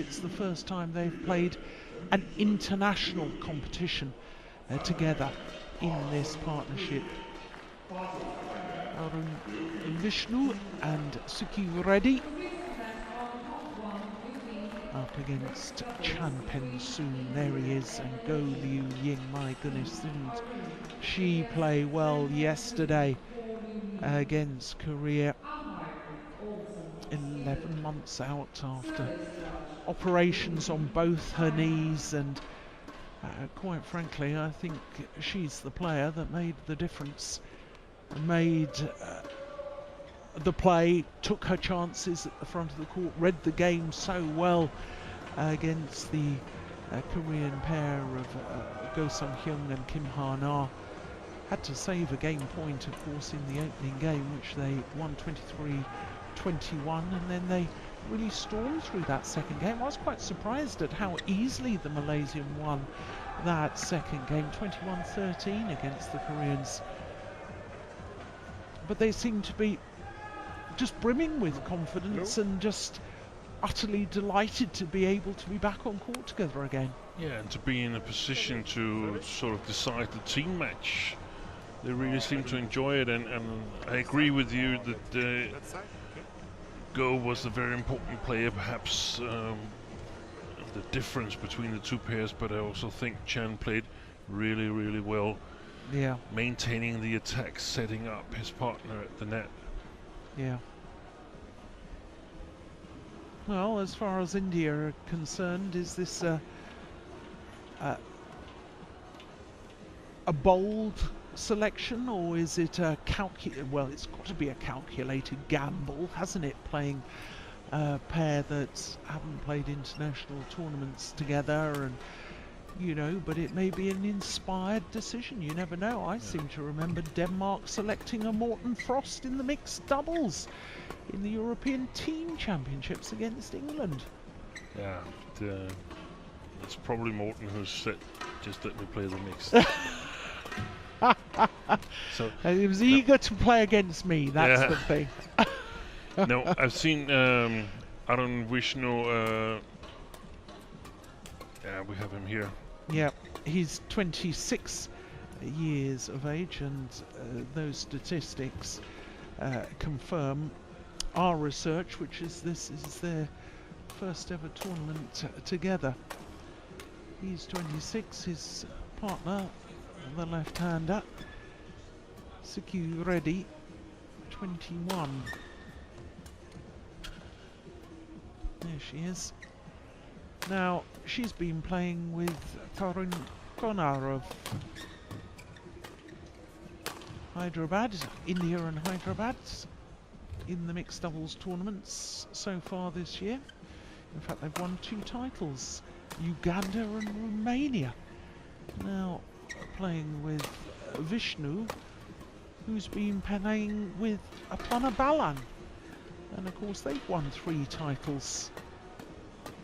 it's the first time they've played an international competition together in this partnership. Arun VISHNU and Sikki REDDY up against Peng soon. There he is, and Go Liu Ying. My goodness, didn't she play well yesterday against Korea? 11 months out after operations on both her knees, and quite frankly, I think she's the player that made the difference, made the play, took her chances at the front of the court, read the game so well against the Korean pair of Go Sung-hyun and Kim Ha-na. Had to save a game point, of course, in the opening game, which they won 23-21, and then they really stormed through that second game. I was quite surprised at how easily the Malaysian won that second game, 21-13 against the Koreans. But they seem to be just brimming with confidence and just utterly delighted to be able to be back on court together again. Yeah, and to be in a position to sort of decide the team match. They really seem to enjoy it, and I agree with you that Go was a very important player, perhaps the difference between the two pairs, but I also think Chan played really, really well. Yeah. Maintaining the attack, setting up his partner at the net. Yeah. Well, as far as India are concerned, is this a bold selection, or is it a well, it's got to be a calculated gamble, hasn't it, playing a pair that haven't played international tournaments together, and you know, but it may be an inspired decision, you never know. I seem to remember Denmark selecting a Morten Frost in the mixed doubles in the European Team Championships against England. Yeah, it's probably Morten who said, just let me play the mixed. So he was eager to play against me, that's the thing. No, I've seen Arun VISHNU, yeah, we have him here. Yeah, he's 26 years of age, and those statistics confirm our research, which is this is their first ever tournament together. He's 26, his partner, the left-hander, Sikki REDDY, 21. There she is. Now, she's been playing with Arun Konar of Hyderabad, India and Hyderabad, in the mixed doubles tournaments so far this year. In fact, they've won 2 titles, Uganda and Romania. Now, playing with VISHNU, who's been playing with Apana Balan. And of course, they've won 3 titles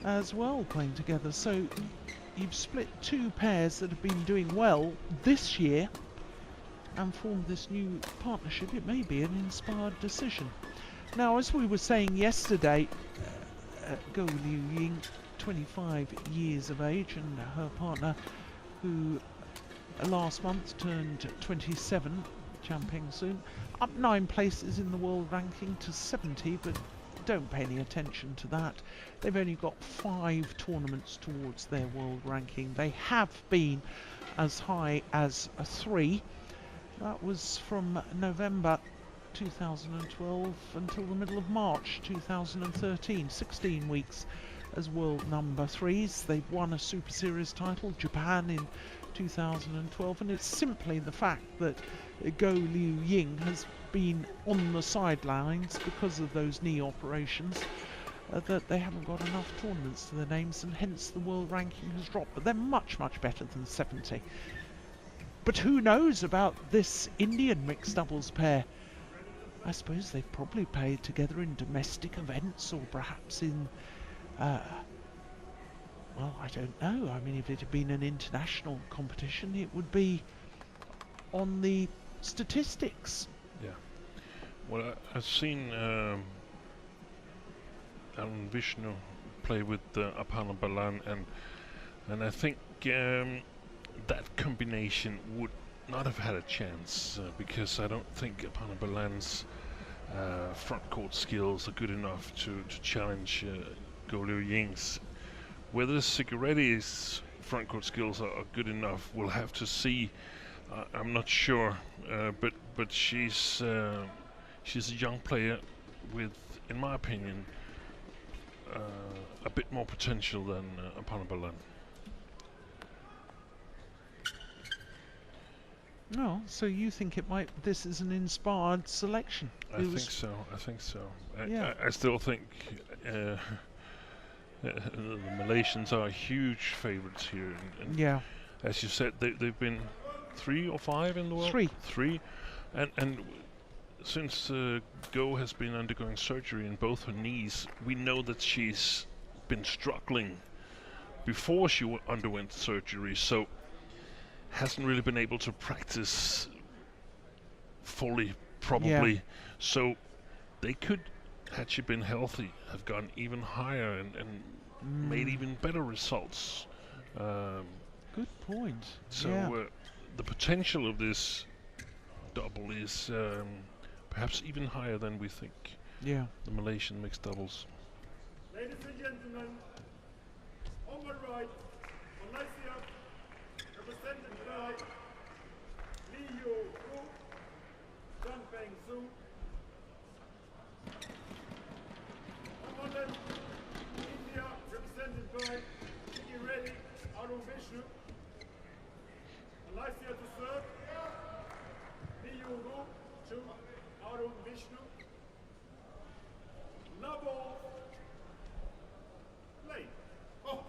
as well, playing together. So you've split 2 pairs that have been doing well this year and formed this new partnership. It may be an inspired decision. Now, as we were saying yesterday, Go Liu Ying, 25 years of age, and her partner, who last month turned 27, Peng soon, up 9 places in the world ranking to 70, but don't pay any attention to that. They've only got 5 tournaments towards their world ranking. They have been as high as a 3. That was from November 2012 until the middle of March 2013, 16 weeks as world number 3s. They've won a Super Series title, Japan, in 2012, and it's simply the fact that Go Liu Ying has been on the sidelines because of those knee operations, that they haven't got enough tournaments to their names, and hence the world ranking has dropped. But they're much, much better than 70. But who knows about this Indian mixed doubles pair? I suppose they've probably played together in domestic events, or perhaps in well, I don't know. I mean, if it had been an international competition, it would be on the statistics. Yeah. Well, I've seen Arun VISHNU play with Apana Balan, and I think that combination would not have had a chance because I don't think Apana Balan's front court skills are good enough to challenge Go Liu Ying's. Whether Sikki REDDY's front court skills are good enough, we'll have to see. I'm not sure, but she's a young player with, in my opinion, a bit more potential than Apana Balan. No, so you think this is an inspired selection? I think so. Yeah. I still think the Malaysians are huge favourites here. And Yeah. as you said, they've been 3 or 5 in the world? 3. And since Go has been undergoing surgery in both her knees, we know that she's been struggling before she underwent surgery, so hasn't really been able to practice fully, probably. Yeah. So they could, had she been healthy, have gone even higher and made even better results. Good point. So yeah. The potential of this double is perhaps even higher than we think. Yeah. The Malaysian mixed doubles. Ladies and gentlemen, on my right, Malaysia, represented by Peng. On my left, India, represented by Sikki REDDY, Arun VISHNU. Malaysia to serve, to Arun VISHNU. Love play. Oh.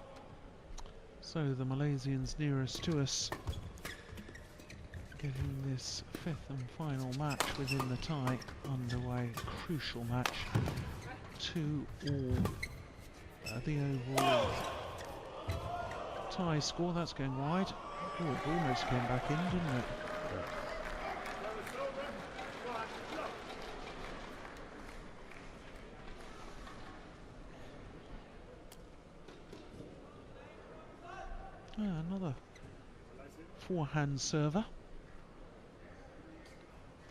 So the Malaysians nearest to us getting this 5th and final match within the tie underway. Crucial match. 2-all. The overall tie score, that's going wide. Oh, it almost came back in, didn't it? Another forehand server.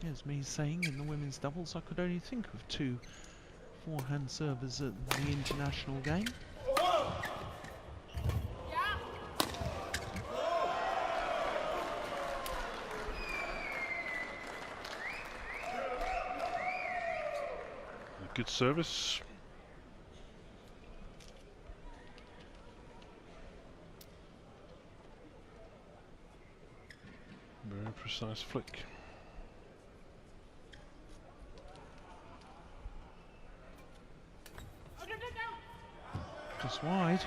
Here's me saying in the women's doubles I could only think of 2 forehand servers at the international game. Good service. Very precise flick. Just wide.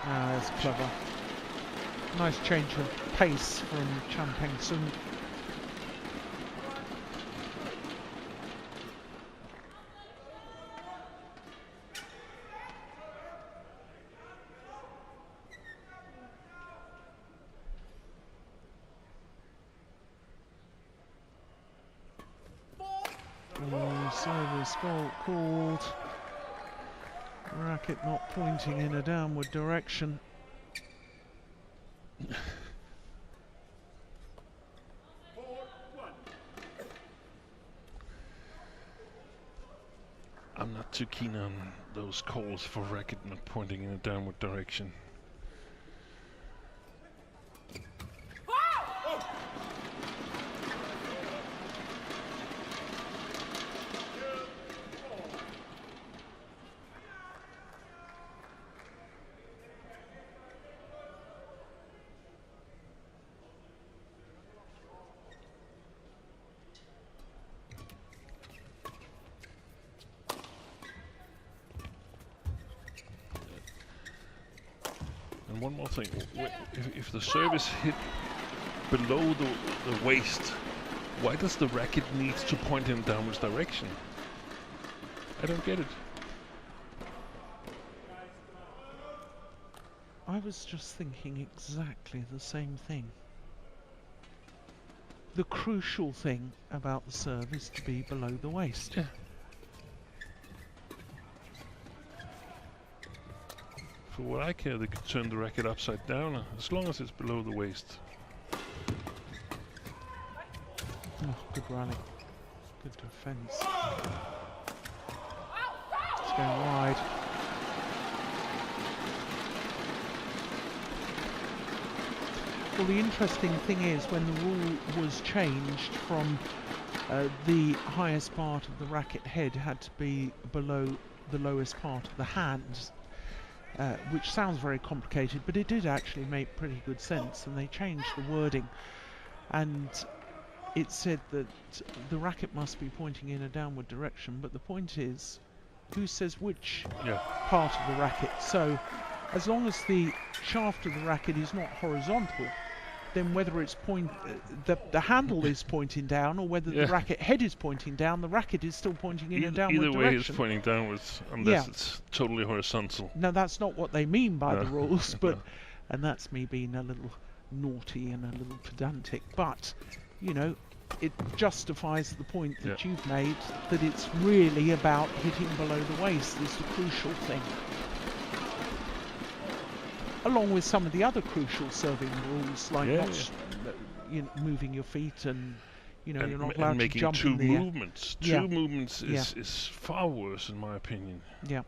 That's clever. Nice change of pace from Peng. Service fault called. Racket not pointing in a downward direction. I'm not too keen on those calls for racket not pointing in a downward direction. And one more thing, if the service hit below the waist, Why does the racket need to point in downwards direction? I don't get it. I was just thinking exactly the same thing. The crucial thing about the serve is to be below the waist. Yeah. For what I care, they could turn the racket upside down as long as it's below the waist. Oh, good rally. Good defence. It's going wide. Well, the interesting thing is when the rule was changed from the highest part of the racket head had to be below the lowest part of the hand, which sounds very complicated, but it did actually make pretty good sense, and they changed the wording, and it said that the racket must be pointing in a downward direction, but the point is, who says which part of the racket? So as long as the shaft of the racket is not horizontal, then whether it's the handle is pointing down or whether the racket head is pointing down, the racket is still pointing in a downward direction. Either way, it's direction. pointing downwards unless it's totally horizontal. Now that's not what they mean by the rules, but and that's me being a little naughty and a little pedantic, but you know, it justifies the point that you've made, that it's really about hitting below the waist is the crucial thing. Along with some of the other crucial serving rules, like not moving your feet, and you know, you're not allowed to jump in the air. Two movements is far worse, in my opinion. Yeah.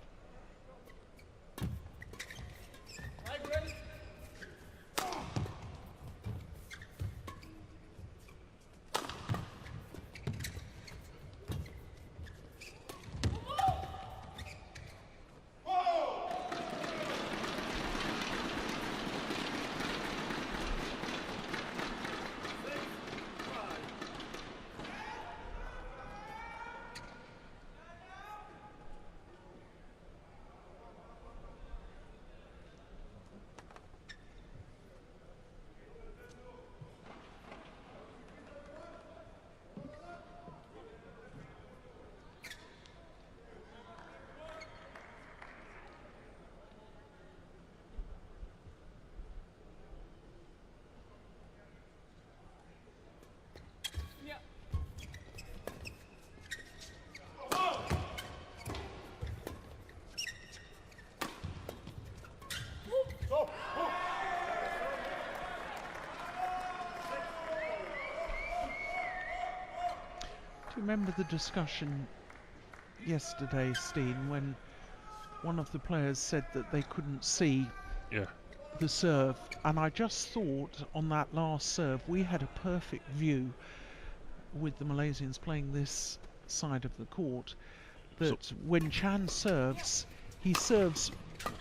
Do you remember the discussion yesterday, Steen, when one of the players said that they couldn't see the serve, and I just thought on that last serve we had a perfect view with the Malaysians playing this side of the court, that when Chan serves, he serves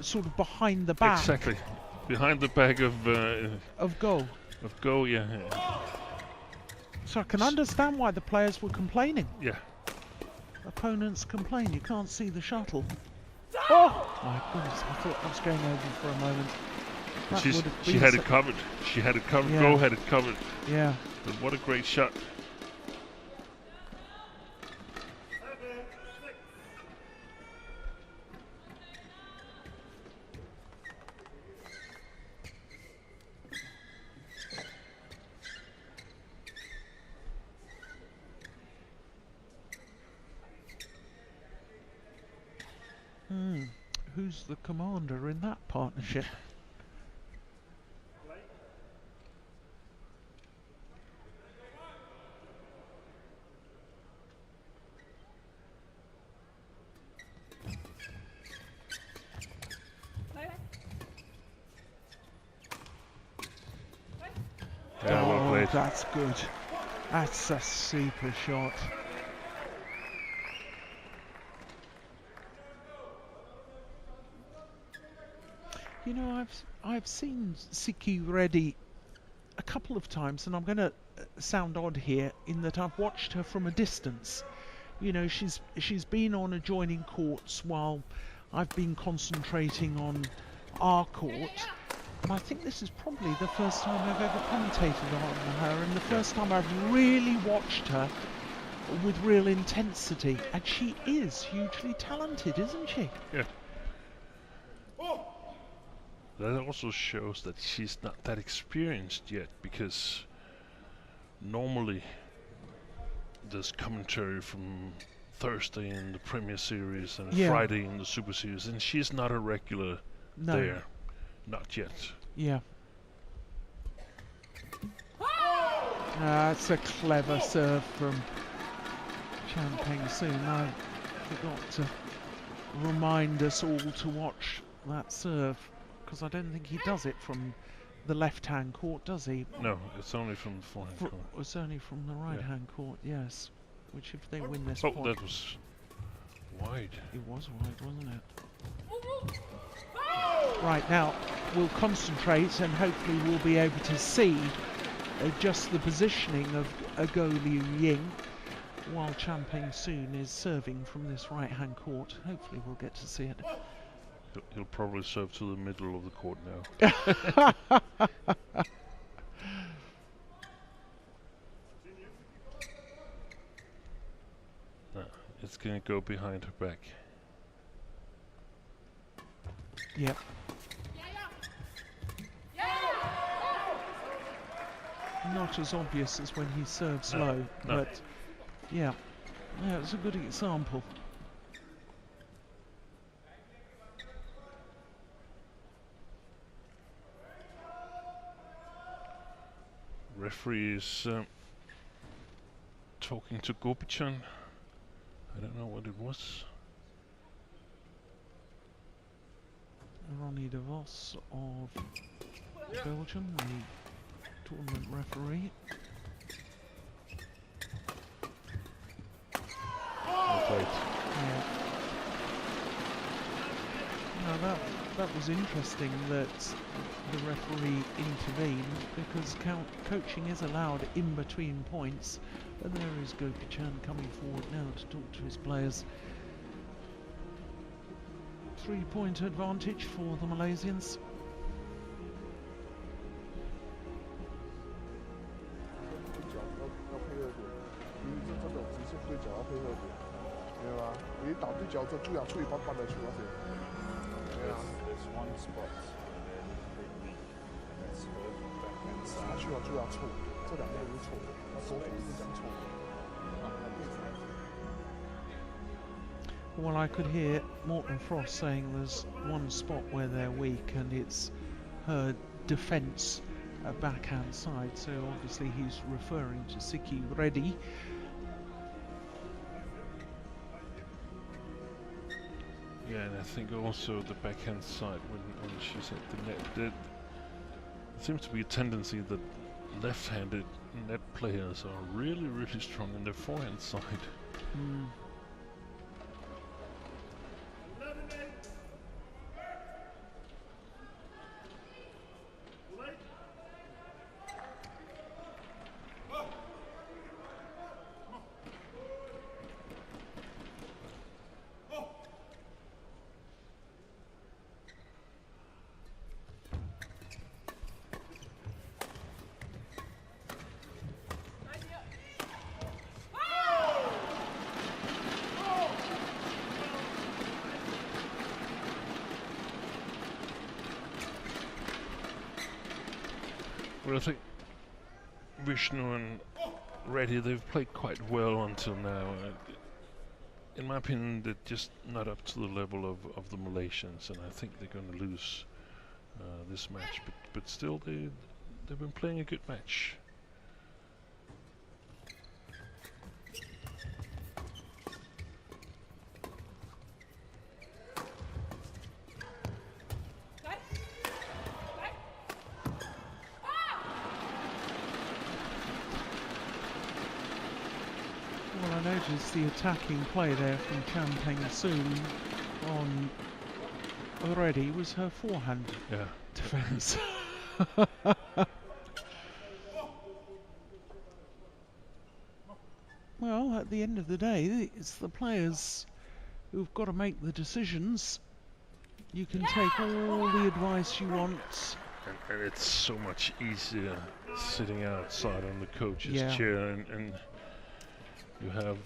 sort of behind the back. Exactly, behind the back of goal. Of goal, So I can understand why the players were complaining. Yeah. Opponents complain, you can't see the shuttle. Oh my goodness, I thought I was going over for a moment. She had it covered. She had it covered. Go had it covered. Yeah. But what a great shot. Who's the commander in that partnership? Yeah, well played. That's good. That's a super shot. You know, I've seen Sikki REDDY a couple of times, and I'm going to sound odd here in that I've watched her from a distance. You know, she's been on adjoining courts while I've been concentrating on our court, And I think this is probably the first time I've ever commentated on her, and the first time I've really watched her with real intensity. And she is hugely talented, isn't she? Yeah. That also shows that she's not that experienced yet, because normally there's commentary from Thursday in the Premier Series and Friday in the Super Series, and she's not a regular there. Not yet. Yeah. That's a clever serve from Peng soon. I forgot to remind us all to watch that serve, because I don't think he does it from the left-hand court, does he? No, it's only from the forehand court. It's only from the right-hand court, yes. Which, if they win this point... point... that was wide. It was wide, wasn't it? Right, now we'll concentrate and hopefully we'll be able to see just the positioning of Liu Ying while Peng soon is serving from this right-hand court. Hopefully we'll get to see it. He'll probably serve to the middle of the court now. No, it's going to go behind her back. Yep. Not as obvious as when he serves low, but yeah, it's a good example. Referee is talking to Gopichan. I don't know what it was. Ronnie de Vos of Belgium, the tournament referee. Yeah. Now that was interesting that the referee intervened, because coaching is allowed in between points, and there is Gopichan coming forward now to talk to his players. 3-point advantage for the Malaysians. Well, I could hear Morton Frost saying there's one spot where they're weak, and it's her defence backhand side, so obviously he's referring to Sikki REDDY. Yeah, and I think also the backhand side, when she's at the net, there seems to be a tendency that left-handed net players are really, really strong in their forehand side. Mm. Well, I think VISHNU and REDDY, they've played quite well until now. In my opinion, they're just not up to the level of the Malaysians, and I think they're going to lose this match. But still, they've been playing a good match. Well, I noticed the attacking play there from Peng soon on REDDY was her forehand defence. Well, at the end of the day, it's the players who've got to make the decisions. You can take all the advice you want And it's so much easier sitting outside on the coach's Yeah. chair, and you have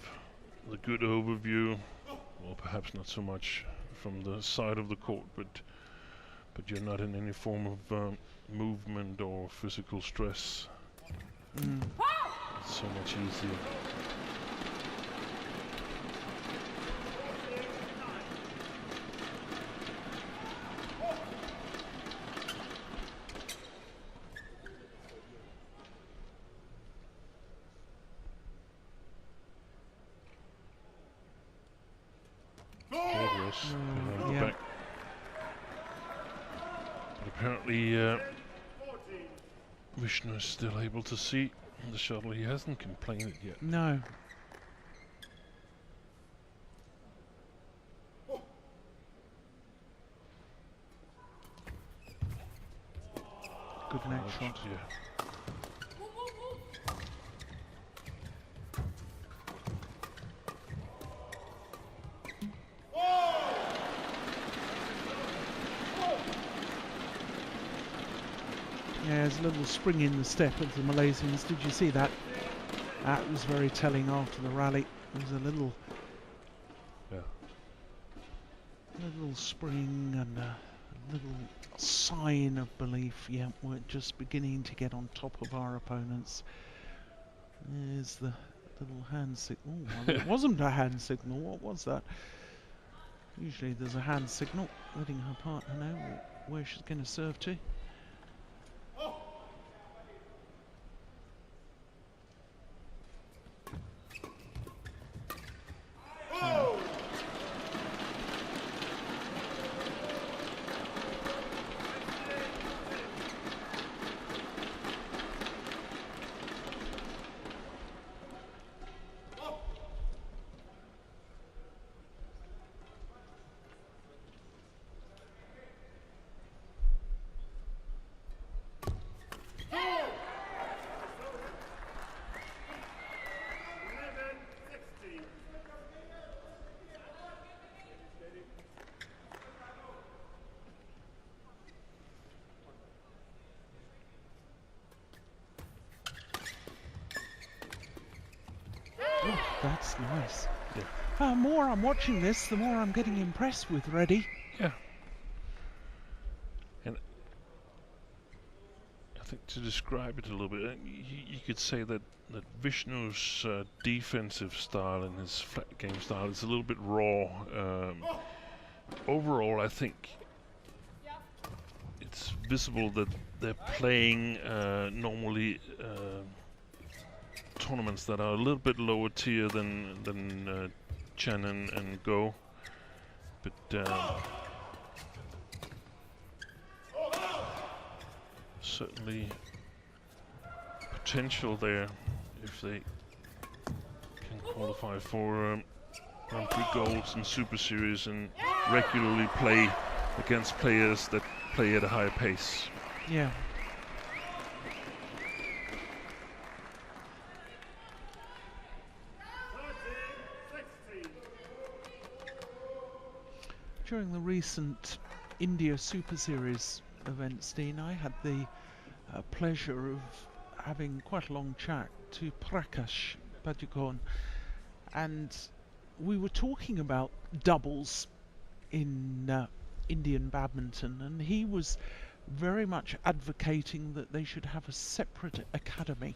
the good overview. Well, perhaps not so much from the side of the court, but you're not in any form of movement or physical stress. It's so much easier. There it was. Yeah. Back. But apparently Vishnu is still able to see the shuttle. He hasn't complained yet. No. Good net shot. Yeah. Yeah, there's a little spring in the step of the Malaysians. Did you see that? That was very telling after the rally. There was a little spring and a little sign of belief. Yeah, we're just beginning to get on top of our opponents. There's the little hand signal. Well, it wasn't a hand signal. What was that? Usually there's a hand signal letting her partner know where she's going to serve to. Oh, that's nice. Yeah. The more I'm watching this, the more I'm getting impressed with Reddy. Yeah. And I think to describe it a little bit, you could say that Vishnu's defensive style and his flat game style is a little bit raw. Overall, I think it's visible that they're playing normally tournaments that are a little bit lower tier than Chen and Go, but certainly potential there if they can qualify for Grand Prix Golds and Super Series and regularly play against players that play at a higher pace. Yeah. During the recent India Super Series events, Dean, I had the pleasure of having quite a long chat to Prakash Padukone, and we were talking about doubles in Indian badminton, and he was very much advocating that they should have a separate academy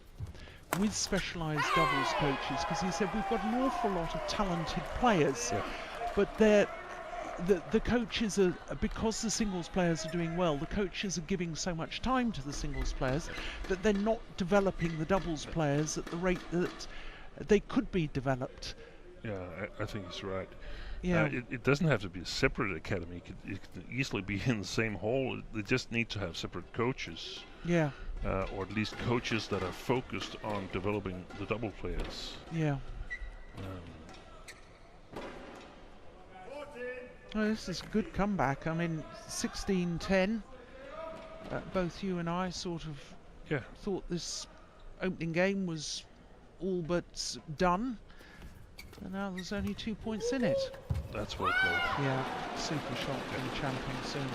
with specialised doubles coaches, because he said we've got an awful lot of talented players, but the coaches are, because the singles players are doing well, the coaches are giving so much time to the singles players that they're not developing the doubles players at the rate that they could be developed. Yeah, I think he's right. Yeah. It doesn't have to be a separate academy. It can easily be in the same hall. They just need to have separate coaches. Yeah. Or at least coaches that are focused on developing the double players. Yeah. Oh, this is a good comeback. I mean, 16-10. Both you and I sort of thought this opening game was all but done. And now there's only 2 points in it. That's well played. Yeah, super shot from the champion soon.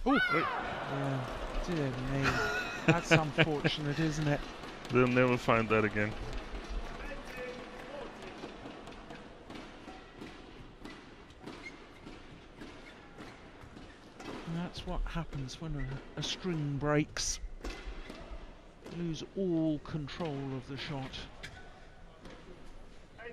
Oh, right. Dear me. That's unfortunate, isn't it? They'll never find that again. And that's what happens when a string breaks. You lose all control of the shot. 18-14.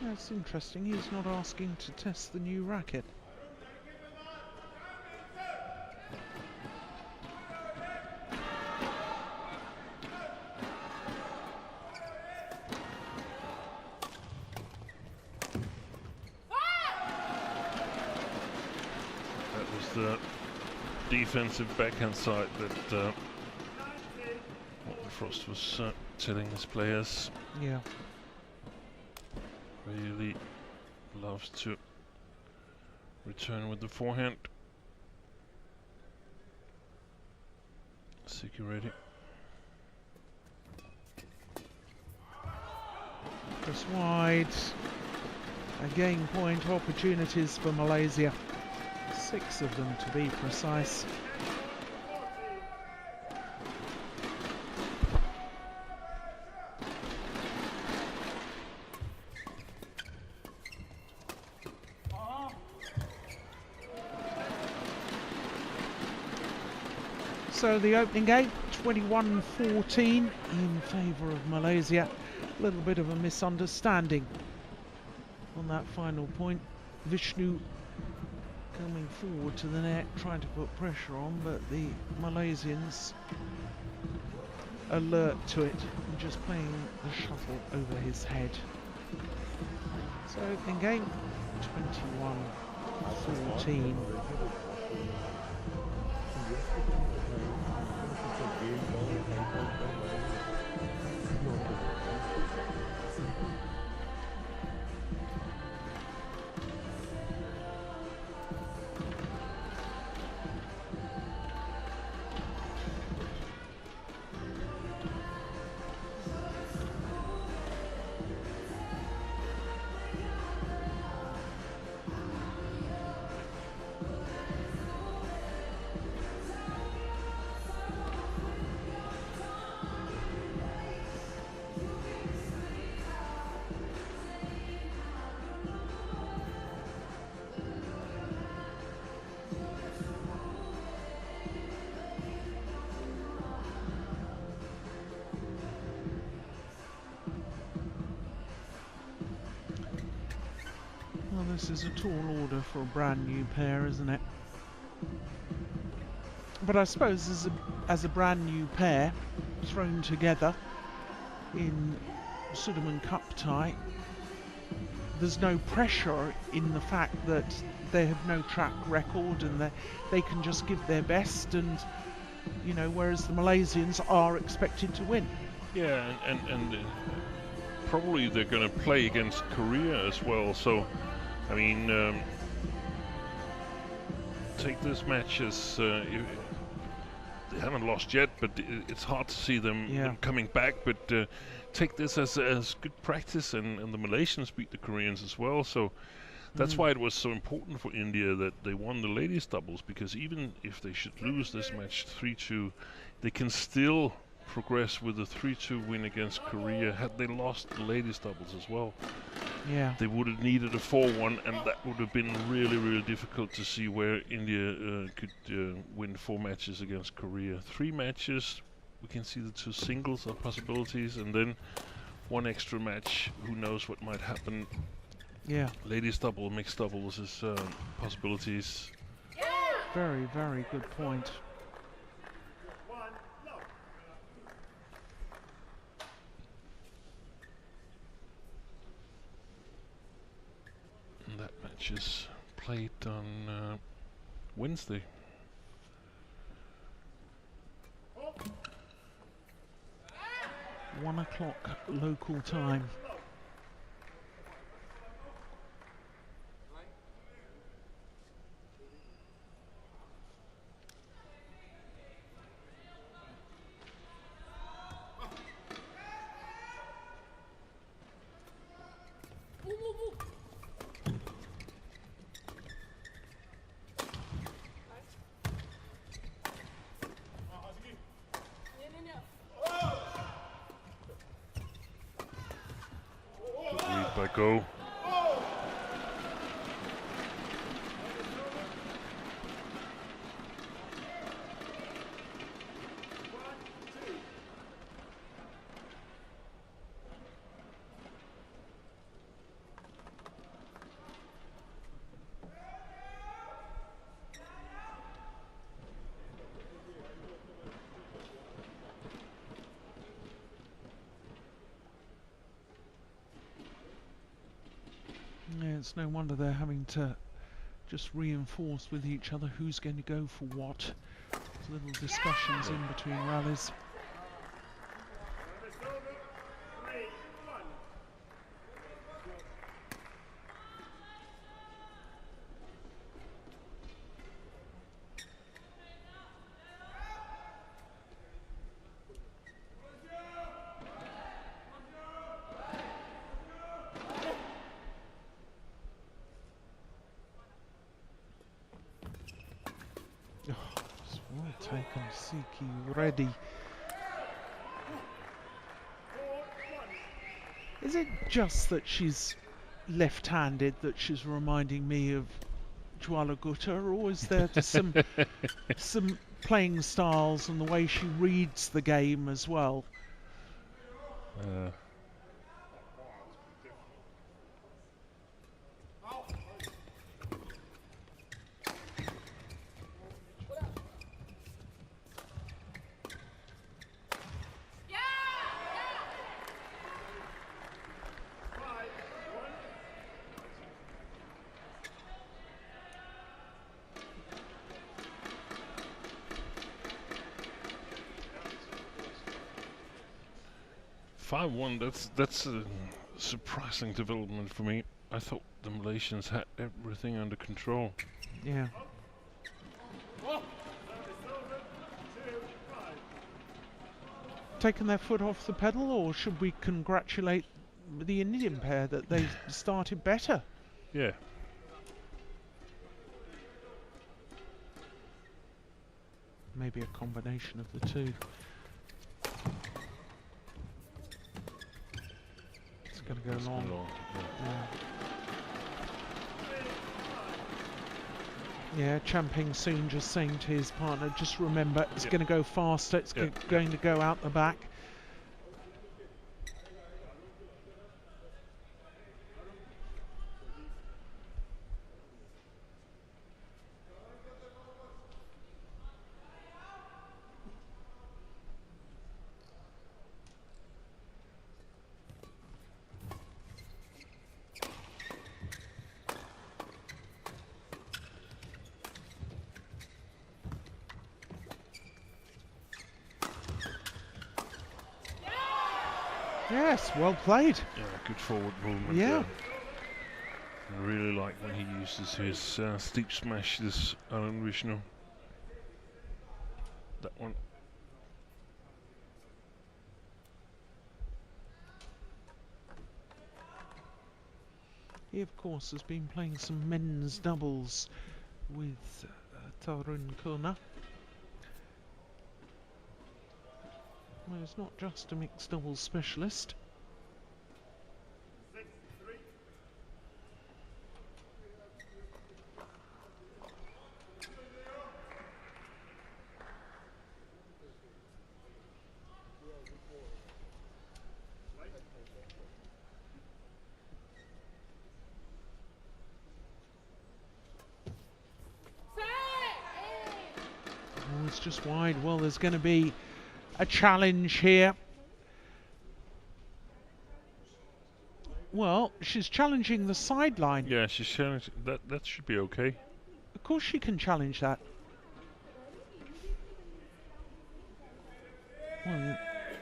That's interesting. He's not asking to test the new racket. That was the defensive backhand side that Frost was telling his players. Yeah. Really loves to return with the forehand. Sikki ready. Just wide. Again, point opportunities for Malaysia. 6 of them to be precise. So the opening game, 21-14 in favour of Malaysia. A little bit of a misunderstanding on that final point. VISHNU coming forward to the net, trying to put pressure on, but the Malaysians alert to it and just playing the shuttle over his head. So opening game, 21-14. Well, this is a tall order for a brand new pair, isn't it? But I suppose as a brand new pair thrown together in Sudirman Cup tie, there's no pressure in the fact that they have no track record and they can just give their best, and you know, whereas the Malaysians are expected to win. Yeah, and probably they're going to play against Korea as well. So, I mean, take this match as they haven't lost yet, but it's hard to see them coming back. But take this as good practice, and the Malaysians beat the Koreans as well. So that's why it was so important for India that they won the ladies doubles, because even if they should lose this match 3-2, they can still progress with a 3-2 win against Korea. Had they lost the ladies doubles as well, they would have needed a 4-1, and that would have been really, really difficult to see where India could win 4 matches against Korea. 3 matches, we can see the 2 singles are possibilities, and then 1 extra match, who knows what might happen. Ladies double, mixed doubles is possibilities. Very, very good point. And that match is played on Wednesday. One o'clock local time. go. Yeah, it's no wonder they're having to just reinforce with each other who's going to go for what. There's little discussions in between rallies. Service over. 3-1. It's well taken, Sikki, REDDY. 4-1. Is it just that she's left-handed that she's reminding me of Juala Gutta, or is there some playing styles and the way she reads the game as well? Five one. That's a surprising development for me. I thought the Malaysians had everything under control. Yeah. Service over. 2-5. Taken their foot off the pedal, or should we congratulate the Indian pair that they started better? Yeah. Maybe a combination of the two. It's going to go long. Yeah, Peng soon just saying to his partner, just remember, it's going to go faster, it's going to go out the back. Yes, well played. Yeah, good forward movement. Yeah. I really like when he uses his steep smash, this Arun VISHNU. That one. He, of course, has been playing some men's doubles with Arun. Well, he's not just a mixed doubles specialist. 6-3. Oh, it's just wide. Well, there's going to be a challenge here. Well, she's challenging the sideline. Yeah, she's challenging. That should be okay. Of course she can challenge that. Well, the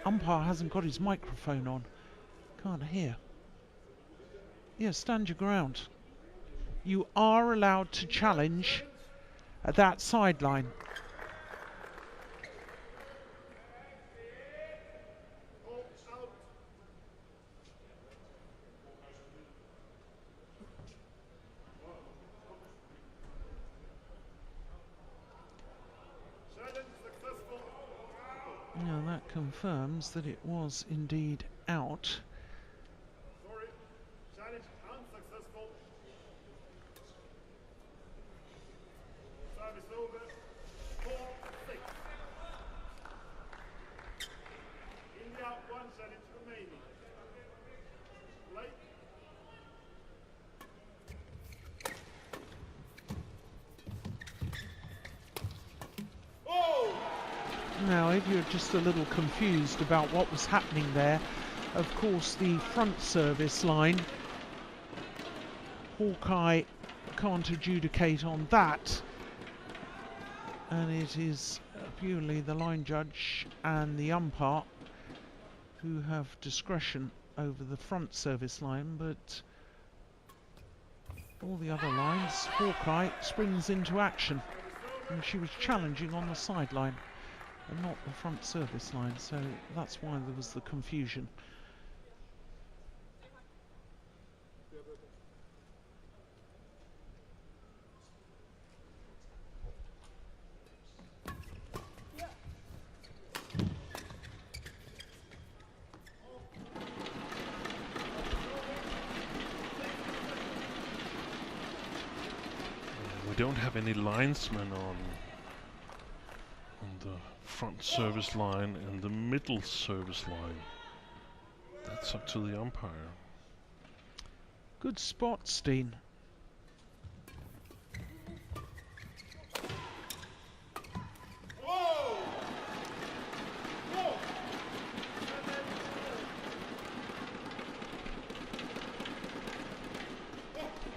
umpire hasn't got his microphone on. Can't hear. Yeah, stand your ground. You are allowed to challenge at that sideline. Out. Challenge successful. Now that confirms that it was indeed out. Sorry. Challenge you're just a little confused about what was happening there, of course the front service line, Hawkeye can't adjudicate on that, and it is purely the line judge and the umpire who have discretion over the front service line, but all the other lines, Hawkeye springs into action, and she was challenging on the sideline and not the front service line, so that's why there was the confusion. We don't have any linesmen on the front service line and the middle service line. That's up to the umpire. Good spot, Steen. Whoa! Whoa!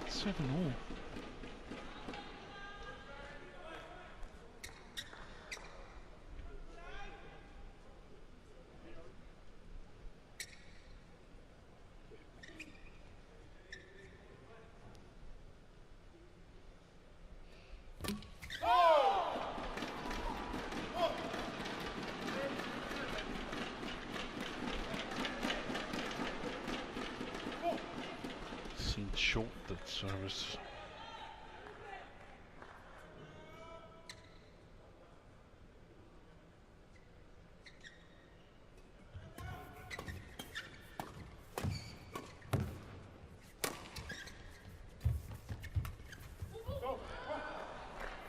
7-all. Seemed short, that service.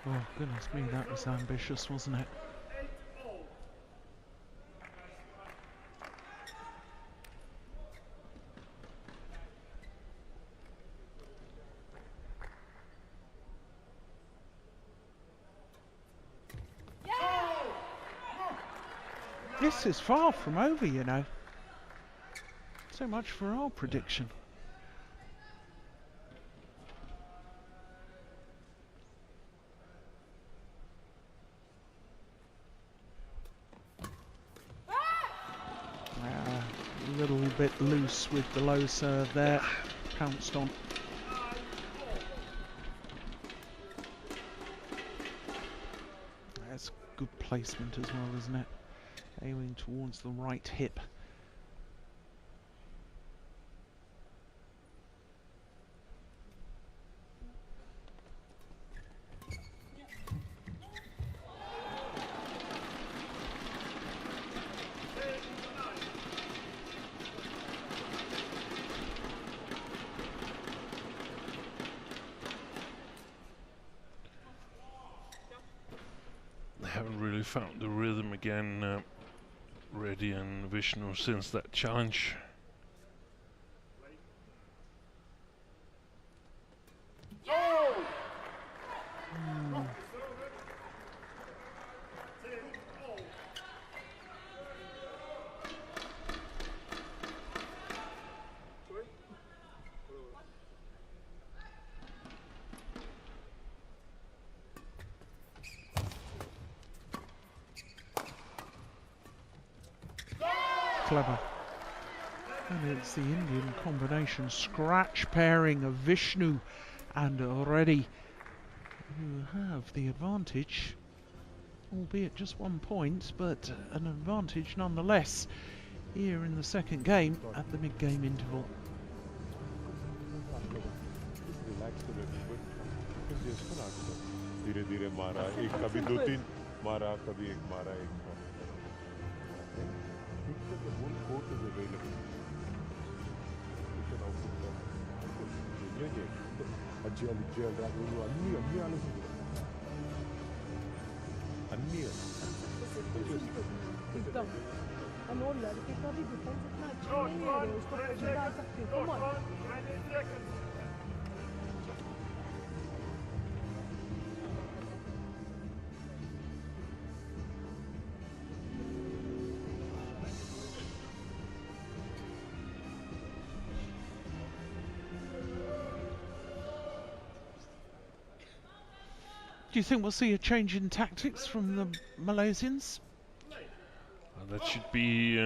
Oh, goodness me, that was ambitious, wasn't it? This is far from over, you know. So much for our prediction. A little bit loose with the low serve there. Pounced on. That's good placement as well, isn't it? Aiming towards the right hip. They haven't really found the rhythm again, Reddy and Vishnu, since that challenge. Clever. And it's the Indian combination scratch pairing of Vishnu and Reddy who have the advantage, albeit just 1 point, but an advantage nonetheless here in the second game at the mid-game interval. धीरे-धीरे मारा एक कभी दो तीन मारा कभी एक मारा एक और लड़के का भी डिफेंस इतना अच्छा नहीं है, उसको प्रेशर डाल सकते हो। Come on. Do you think we'll see a change in tactics from the Malaysians? That should be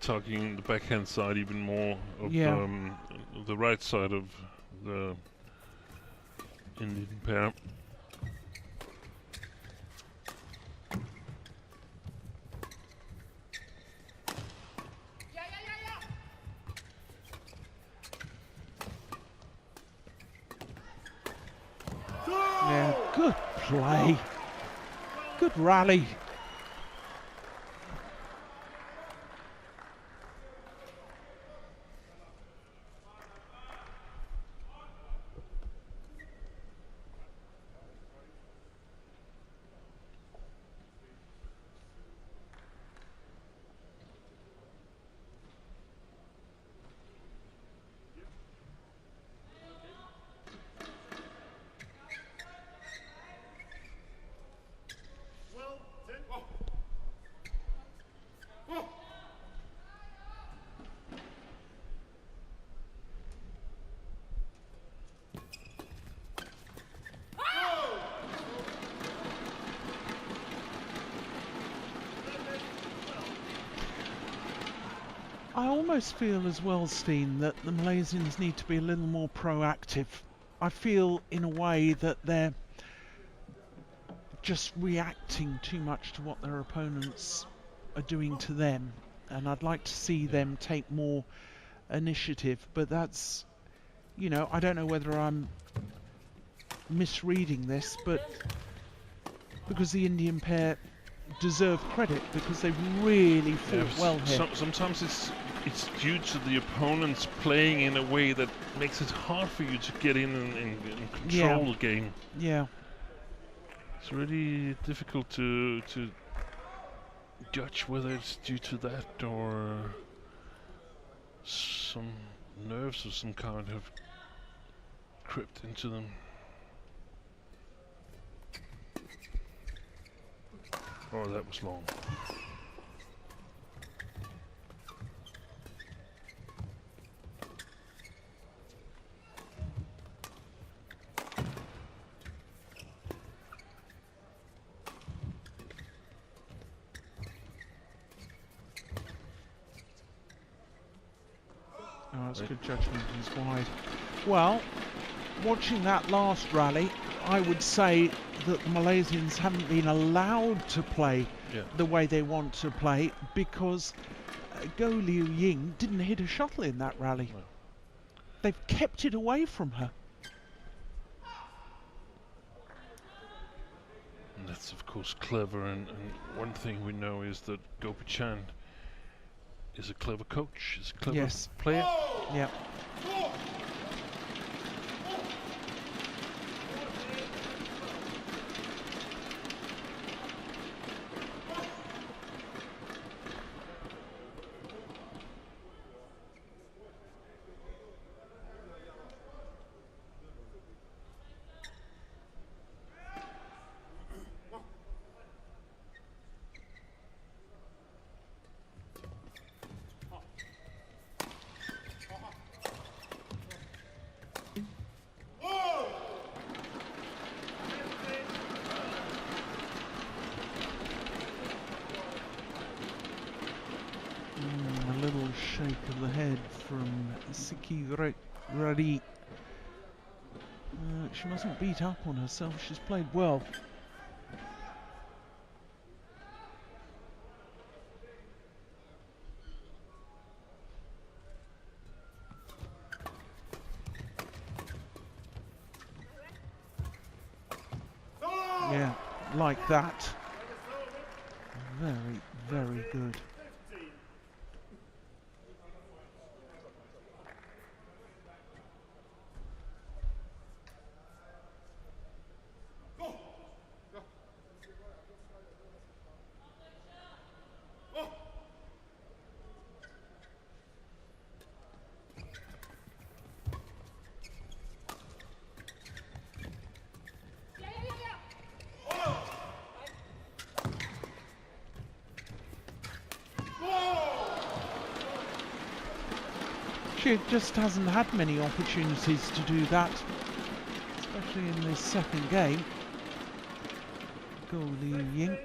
targeting the backhand side even more of the right side of the Indian pair. Yeah, good play. Good rally. I almost feel as well, Steen, that the Malaysians need to be a little more proactive. I feel in a way that they're just reacting too much to what their opponents are doing to them, and I'd like to see them take more initiative, but that's, you know, I don't know whether I'm misreading this, but because the Indian pair deserve credit because they really fought well here. Sometimes it's due to the opponents playing in a way that makes it hard for you to get in and control the game. Yeah. It's really difficult to judge whether it's due to that or some nerves of some kind have crept into them. Oh, that was long. Oh, that's good judgment. He's wide. Well, watching that last rally, I would say that the Malaysians haven't been allowed to play the way they want to play because Liu Ying didn't hit a shuttle in that rally. No. They've kept it away from her. And that's of course clever, and one thing we know is that Gopichan is a clever coach, is a clever player. Yeah. A little shake of the head from Sikki REDDY. She mustn't beat up on herself, she's played well. Yeah, like that. Very, very good. She just hasn't had many opportunities to do that, especially in this second game. goalie Ying.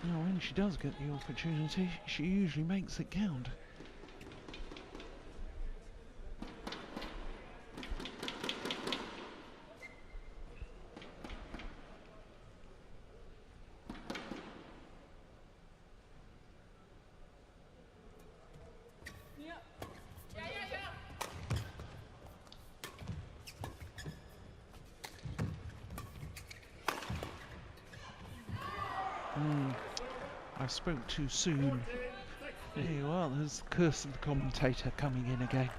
Now, when she does get the opportunity, she usually makes it count. I spoke too soon. Hey, well, there's the curse of the commentator coming in again.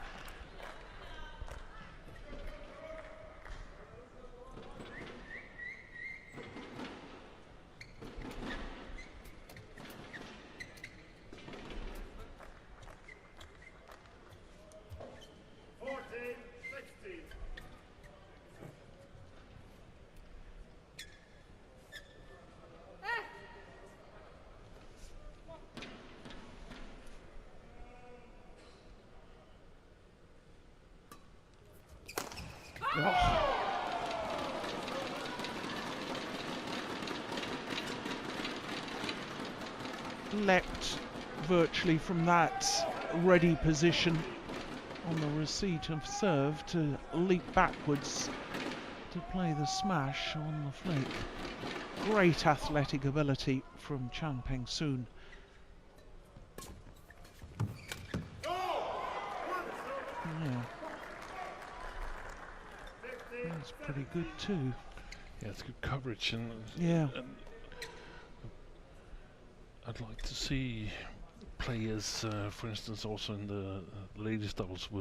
Leapt virtually from that ready position on the receipt of serve to leap backwards to play the smash on the flick. Great athletic ability from Peng. Yeah. That's pretty good too. Yeah, it's good coverage, and Yeah. I'd like to see players, for instance, also in the ladies doubles with